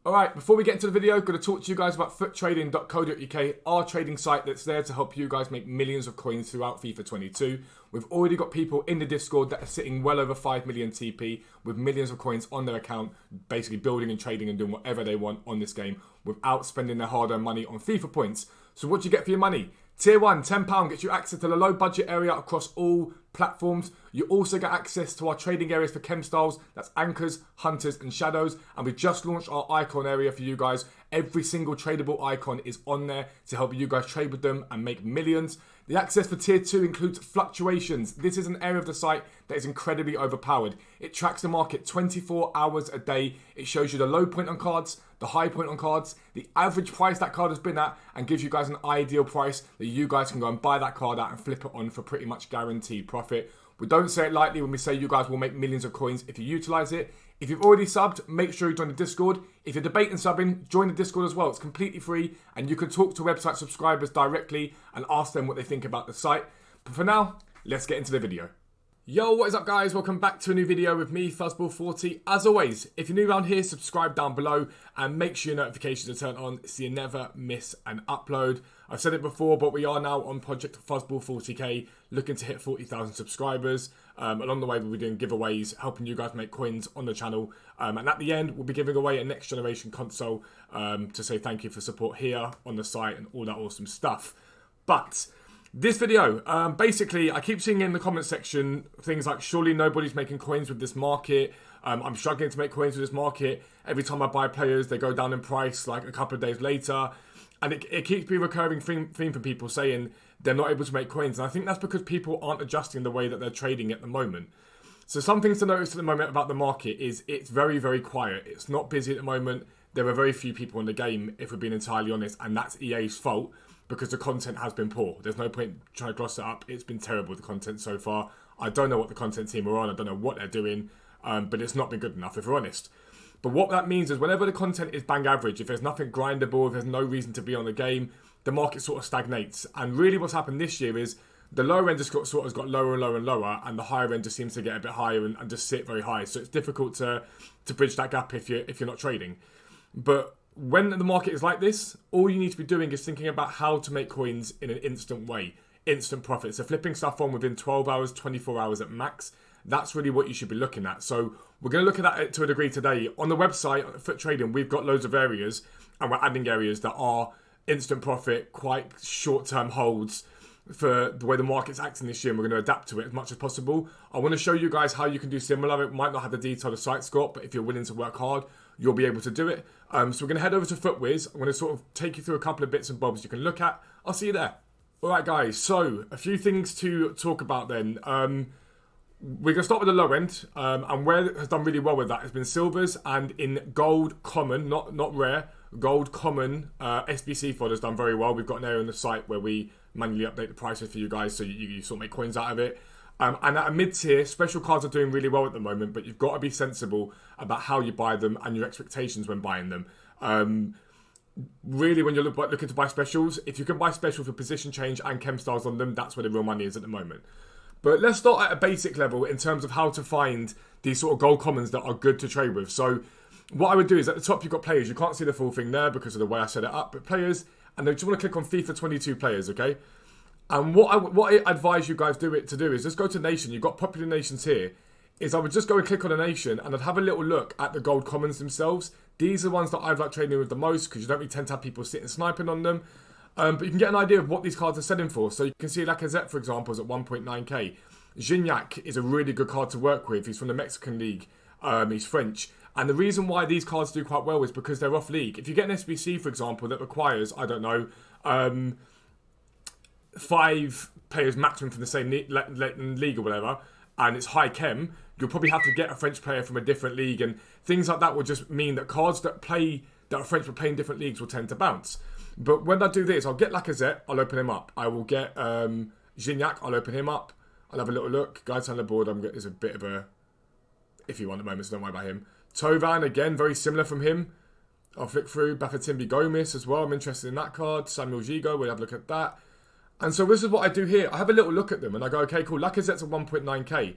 Alright, before we get into the video, I'm going to talk to you guys about foottrading.co.uk, our trading site that's there to help you guys make millions of coins throughout FIFA 22. We've already got people in the Discord that are sitting well over 5 million TP with millions of coins on their account, basically building and trading and doing whatever they want on this game without spending their hard-earned money on FIFA points. So what do you get for your money? Tier 1, £10 gets you access to the low budget area across all platforms. You also get access to our trading areas for chem styles, that's anchors, hunters and shadows. And we've just launched our icon area for you guys. Every single tradable icon is on there to help you guys trade with them and make millions. The access for tier 2 includes fluctuations. This is an area of the site that is incredibly overpowered. It tracks the market 24 hours a day. It shows you the low point on cards, the high point on cards, the average price that card has been at, and gives you guys an ideal price that you guys can go and buy that card at and flip it on for pretty much guaranteed profit. We don't say it lightly when we say you guys will make millions of coins if you utilize it. If you've already subbed, make sure you join the Discord. If you're debating subbing, join the Discord as well. It's completely free and you can talk to website subscribers directly and ask them what they think about the site. But for now, let's get into the video. Yo, what is up guys? Welcome back to a new video with me, Fuzzball40. As always, if you're new around here, subscribe down below and make sure your notifications are turned on so you never miss an upload. I've said it before, but we are now on Project Fuzzball40k, looking to hit 40,000 subscribers. Along the way, we'll be doing giveaways, helping you guys make coins on the channel. And at the end, we'll be giving away a next generation console to say thank you for support here on the site and all that awesome stuff. But this video, basically, I keep seeing in the comment section things like, surely nobody's making coins with this market. I'm struggling to make coins with this market. Every time I buy players, they go down in price like a couple of days later. And it keeps being a recurring theme for people saying they're not able to make coins. And I think that's because people aren't adjusting the way that they're trading at the moment. So some things to notice at the moment about the market is it's very, very quiet. It's not busy at the moment. There are very few people in the game, if we're being entirely honest. And that's EA's fault because the content has been poor. There's no point trying to gloss it up. It's been terrible, the content so far. I don't know what the content team are on. I don't know what they're doing. But it's not been good enough, if we're honest. But what that means is whenever the content is bang average, if there's nothing grindable, if there's no reason to be on the game, the market sort of stagnates. And really what's happened this year is the lower end just got lower and lower and lower, and the higher end just seems to get a bit higher and just sit very high. So it's difficult to bridge that gap if you're not trading. But when the market is like this, all you need to be doing is thinking about how to make coins in an instant way, instant profit. So flipping stuff on within 12 hours, 24 hours at max. That's really what you should be looking at. So we're going to look at that to a degree today. On the website, Foot Trading, we've got loads of areas and we're adding areas that are instant profit, quite short-term holds for the way the market's acting this year, and we're going to adapt to it as much as possible. I want to show you guys how you can do similar. It might not have the detail the site's got, but if you're willing to work hard, you'll be able to do it. So we're going to head over to FootWiz. I'm going to sort of take you through a couple of bits and bobs you can look at. I'll see you there. All right, guys. So a few things to talk about then. We're going to start with the low end, and where it has done really well with that has been silvers and in gold common, not rare, gold common. SBC fod has done very well. We've got an area on the site where we manually update the prices for you guys so you sort of make coins out of it. And at a mid-tier, special cards are doing really well at the moment, but you've got to be sensible about how you buy them and your expectations when buying them. Really, when you're looking to buy specials, if you can buy specials for position change and chem styles on them, that's where the real money is at the moment. But let's start at a basic level in terms of how to find these sort of gold commons that are good to trade with. So what I would do is at the top you've got players. You can't see the full thing there because of the way I set it up, but players, and then you want to click on FIFA 22 players, okay? And what I advise you guys to do is just go to nation. You've got popular nations here. Is I would just go and click on a nation and I'd have a little look at the gold commons themselves. These are the ones that I've liked trading with the most because you don't really tend to have people sitting sniping on them. But you can get an idea of what these cards are selling for. So you can see Lacazette, for example, is at 1.9k. Gignac is a really good card to work with. He's from the Mexican League. He's French. And the reason why these cards do quite well is because they're off league. If you get an SBC, for example, that requires, I don't know, 5 players maximum from the same league or whatever, and it's high chem, you'll probably have to get a French player from a different league. And things like that will just mean that cards that are French but play in different leagues will tend to bounce. But when I do this, I'll get Lacazette, I'll open him up. I will get Gignac, I'll open him up. I'll have a little look. Guys on the board, is a bit of a iffy one at the moment, so don't worry about him. Tovan, again, very similar from him. I'll flick through. Bafatimbi Gomis as well. I'm interested in that card. Samuel Gigo, we'll have a look at that. And so this is what I do here. I have a little look at them and I go, okay, cool. Lacazette's at 1.9k.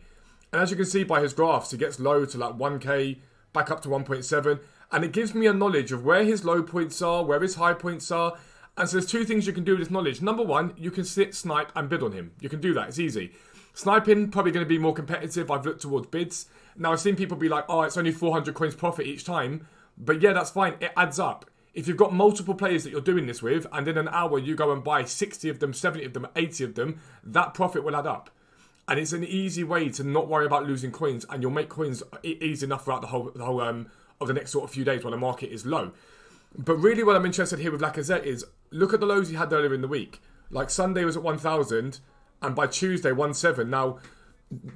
And as you can see by his graphs, he gets low to like 1k, back up to 1.7. And it gives me a knowledge of where his low points are, where his high points are. And so there's two things you can do with this knowledge. Number one, you can sit, snipe, and bid on him. You can do that. It's easy. Sniping, probably going to be more competitive. I've looked towards bids. Now, I've seen people be like, oh, it's only 400 coins profit each time. But yeah, that's fine. It adds up. If you've got multiple players that you're doing this with, and in an hour you go and buy 60 of them, 70 of them, 80 of them, that profit will add up. And it's an easy way to not worry about losing coins, and you'll make coins easy enough throughout the whole of the next sort of few days when the market is low. But really what I'm interested here with Lacazette is, look at the lows he had earlier in the week. Like Sunday was at 1,000, and by Tuesday 1,700. Now,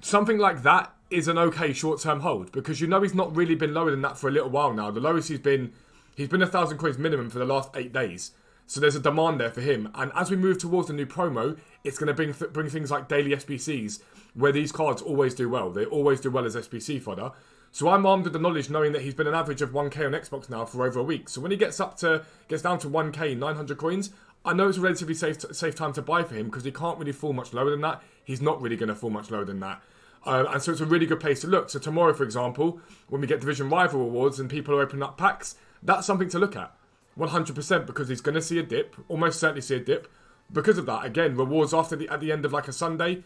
something like that is an okay short-term hold, because you know he's not really been lower than that for a little while now. The lowest he's been 1,000 coins minimum for the last 8 days. So there's a demand there for him. And as we move towards the new promo, it's going to bring things like daily SBCs, where these cards always do well. They always do well as SBC fodder. So I'm armed with the knowledge knowing that he's been an average of 1k on Xbox now for over a week. So when he gets down to 1k, 900 coins, I know it's a relatively safe time to buy for him, because he can't really fall much lower than that. He's not really going to fall much lower than that. And so it's a really good place to look. So tomorrow, for example, when we get Division Rival Awards and people are opening up packs, that's something to look at. 100%, because he's going to see a dip, almost certainly see a dip. Because of that, again, rewards at the end of like a Sunday,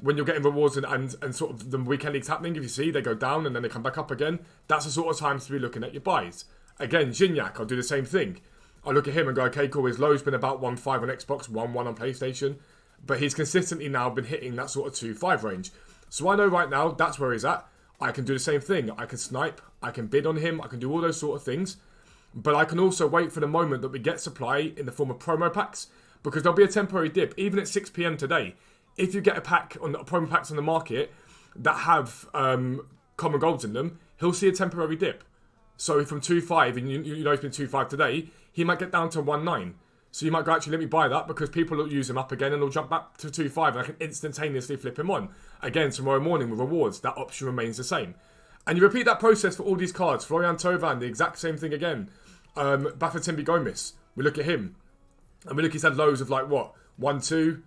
when you're getting rewards and sort of the weekend leagues happening, if you see, they go down and then they come back up again. That's the sort of times to be looking at your buys. Again, Gignac, I'll do the same thing. I'll look at him and go, okay, cool, his low's been about 1.5 on Xbox, 1.1 on PlayStation. But he's consistently now been hitting that sort of 2.5 range. So I know right now that's where he's at. I can do the same thing. I can snipe, I can bid on him, I can do all those sort of things. But I can also wait for the moment that we get supply in the form of promo packs, because there'll be a temporary dip, even at 6 p.m. today. If you get a pack on promo packs on the market that have common golds in them, he'll see a temporary dip. So from 2.5, and you know he's been 2.5 today, he might get down to 1.9. So you might go, actually, let me buy that, because people will use him up again and they'll jump back to 2.5 and I can instantaneously flip him on. Again, tomorrow morning with rewards, that option remains the same. And you repeat that process for all these cards. Florian Thauvin, the exact same thing again. Bafétimbi Gomis, we look at him. And we look, he's had lows of like, what, 1, 2,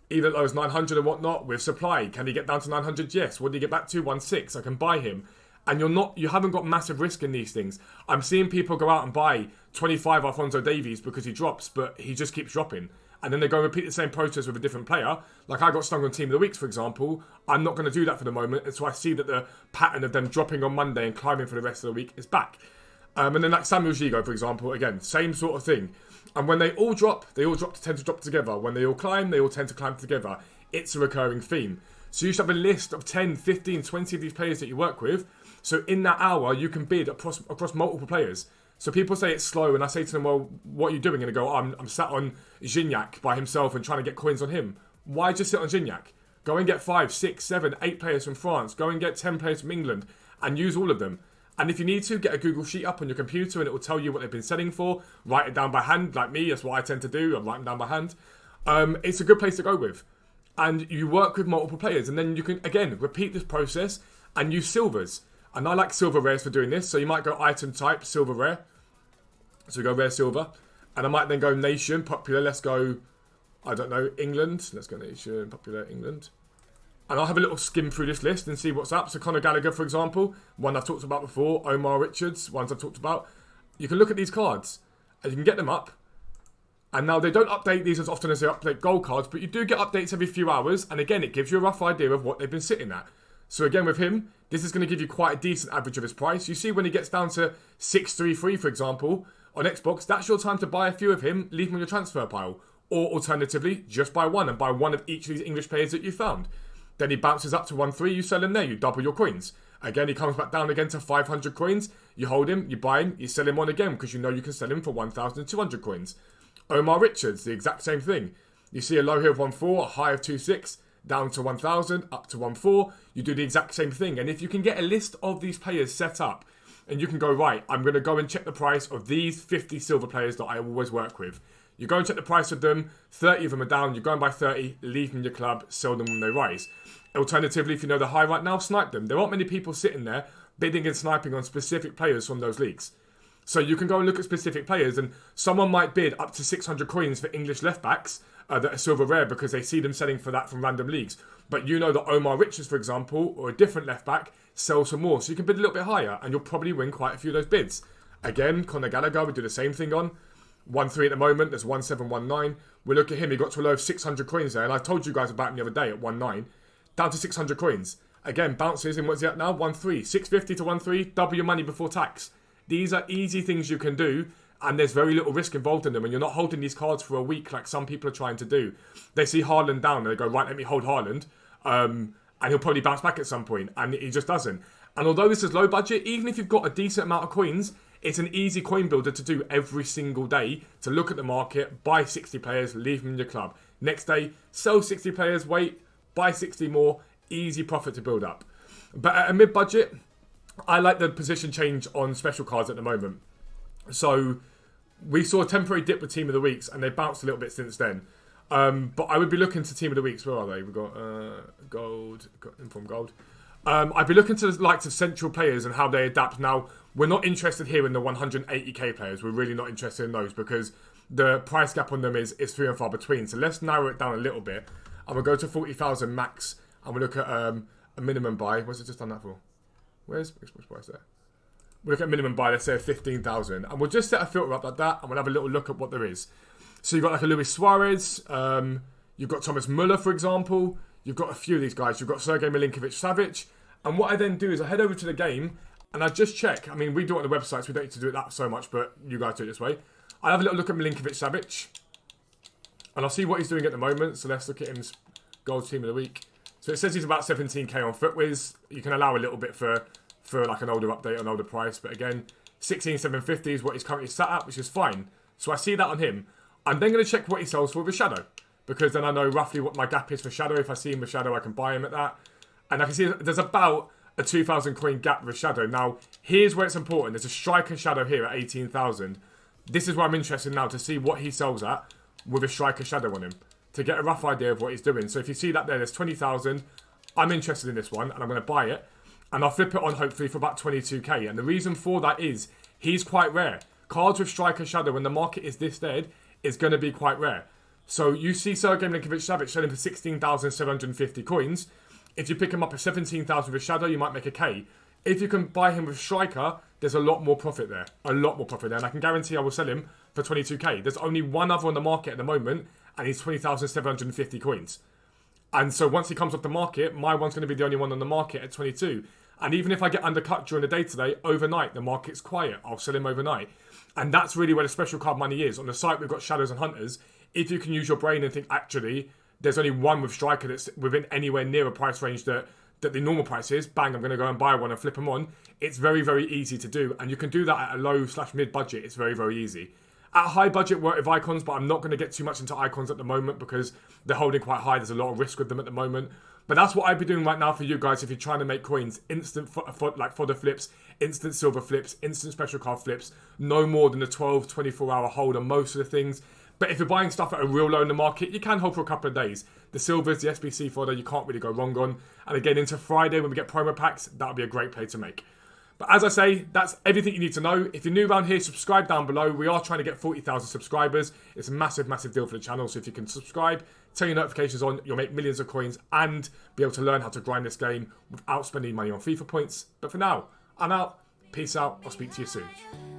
even lows 900 and whatnot. With supply, can he get down to 900? Yes. What did he get back to? 1.6. I can buy him. And you haven't got massive risk in these things. I'm seeing people go out and buy 25 Alphonso Davies because he drops, but he just keeps dropping. And then they go and repeat the same process with a different player. Like I got stung on Team of the Weeks, for example. I'm not going to do that for the moment. And so I see that the pattern of them dropping on Monday and climbing for the rest of the week is back. And then like Samuel Gigo, for example, again, same sort of thing. And when they all drop, tend to drop together. When they all climb, they all tend to climb together. It's a recurring theme. So you should have a list of 10, 15, 20 of these players that you work with. So in that hour, you can bid across multiple players. So people say it's slow, and I say to them, well, what are you doing? And they go, I'm sat on Gignac by himself and trying to get coins on him. Why just sit on Gignac? Go and get 5, 6, 7, 8 players from France. Go and get 10 players from England and use all of them. And if you need to, get a Google sheet up on your computer and it will tell you what they've been selling for. Write it down by hand, like me. That's what I tend to do. I write them down by hand. It's a good place to go with. And you work with multiple players. And then you can, again, repeat this process and use silvers. And I like silver rares for doing this. So you might go item type, silver rare. So we go rare silver. And I might then go nation, popular. Let's go, I don't know, England. Let's go nation, popular, England. And I'll have a little skim through this list and see what's up. So Conor Gallagher, for example, one I've talked about before. Omar Richards, ones I've talked about. You can look at these cards and you can get them up. And now they don't update these as often as they update gold cards, but you do get updates every few hours. And again, it gives you a rough idea of what they've been sitting at. So again, with him, this is going to give you quite a decent average of his price. You see when he gets down to 633, for example, on Xbox, that's your time to buy a few of him, leave him on your transfer pile. Or alternatively, just buy one and buy one of each of these English players that you found. Then he bounces up to 1.3, you sell him there, you double your coins. Again, he comes back down again to 500 coins. You hold him, you buy him, you sell him on again because you know you can sell him for 1,200 coins. Omar Richards, the exact same thing. You see a low here of 1.4, a high of 2.6, down to 1,000, up to 1.4. You do the exact same thing. And if you can get a list of these players set up, and you can go, right, I'm going to go and check the price of these 50 silver players that I always work with. You go and check the price of them, 30 of them are down, you go and buy 30, leave them in your club, sell them when they rise. Alternatively, if you know they're high right now, snipe them. There aren't many people sitting there bidding and sniping on specific players from those leagues. So you can go and look at specific players, and someone might bid up to 600 coins for English left backs that are silver rare because they see them selling for that from random leagues. But you know that Omar Richards, for example, or a different left back, sells for more. So you can bid a little bit higher, and you'll probably win quite a few of those bids. Again, Conor Gallagher, we do the same thing on. 1-3 at the moment, there's 1-7-1-9. We look at him, he got to a low of 600 coins there, and I told you guys about him the other day at 1-9. Down to 600 coins. Again, bounces, and what's he at now? 1-3. 650 to 1-3, double your money before tax. These are easy things you can do, and there's very little risk involved in them, and you're not holding these cards for a week like some people are trying to do. They see Haaland down, and they go, right, let me hold Haaland, and he'll probably bounce back at some point, and he just doesn't. And although this is low budget, even if you've got a decent amount of coins, it's an easy coin builder to do every single day, to look at the market, buy 60 players, leave them in your club. Next day, sell 60 players, wait, buy 60 more, easy profit to build up. But at a mid-budget, I like the position change on special cards at the moment. So we saw a temporary dip with Team of the Weeks, and they bounced a little bit since then. But I would be looking to Team of the Weeks. Where are they? We've got gold, inform gold. I'd be looking to the likes of central players and how they adapt. Now, we're not interested here in the 180k players. We're really not interested in those because the price gap on them is few and far between. So let's narrow it down a little bit. And we'll go to 40,000 max, and we'll look at a minimum buy. What's it just done that for? Where's price there? We'll look at minimum buy, let's say 15,000. And we'll just set a filter up like that, and we'll have a little look at what there is. So you've got like a Luis Suarez. You've got Thomas Muller, for example. You've got a few of these guys. You've got Sergej Milinkovic-Savic. And what I then do is I head over to the game, and I just check. I mean, we do it on the website, so we don't need to do it that so much, but you guys do it this way. I have a little look at Milinkovic-Savic, and I'll see what he's doing at the moment. So let's look at his gold team of the week. So it says he's about 17k on FootWiz. You can allow a little bit for like an older update, an older price. But again, 16,750 is what he's currently sat at, which is fine. So I see that on him. I'm then going to check what he sells for with Shadow, because then I know roughly what my gap is for Shadow. If I see him with Shadow, I can buy him at that. And I can see there's about a 2,000 coin gap with Shadow. Now, here's where it's important. There's a striker Shadow here at 18,000. This is where I'm interested now to see what he sells at with a striker Shadow on him, to get a rough idea of what he's doing. So if you see that there's 20,000. I'm interested in this one, and I'm going to buy it. And I'll flip it on, hopefully, for about 22k. And the reason for that is he's quite rare. Cards with striker Shadow, when the market is this dead, is going to be quite rare. So you see Sergej Milinkovic-Savic selling for 16,750 coins. If you pick him up at 17,000 with Shadow, you might make a K. If you can buy him with Striker, there's a lot more profit there. A lot more profit there. And I can guarantee I will sell him for 22k. There's only one other on the market at the moment, and he's 20,750 coins. And so once he comes off the market, my one's going to be the only one on the market at 22. And even if I get undercut during the day today, overnight, the market's quiet. I'll sell him overnight. And that's really where the special card money is. On the site, we've got Shadows and Hunters. If you can use your brain and think, actually, there's only one with Striker that's within anywhere near a price range that the normal price is, bang, I'm going to go and buy one and flip them on. It's very, very easy to do. And you can do that at a low/mid budget. It's very, very easy. At a high budget, work with icons, but I'm not going to get too much into icons at the moment because they're holding quite high. There's a lot of risk with them at the moment. But that's what I'd be doing right now for you guys if you're trying to make coins. Instant like fodder flips, instant silver flips, instant special card flips. No more than a 12, 24-hour hold on most of the things. But if you're buying stuff at a real low in the market, you can hold for a couple of days. The silvers, the SBC fodder, you can't really go wrong on. And again, into Friday when we get promo packs, that'll be a great play to make. But as I say, that's everything you need to know. If you're new around here, subscribe down below. We are trying to get 40,000 subscribers. It's a massive, massive deal for the channel. So if you can subscribe, turn your notifications on, you'll make millions of coins and be able to learn how to grind this game without spending money on FIFA points. But for now, I'm out. Peace out. I'll speak to you soon.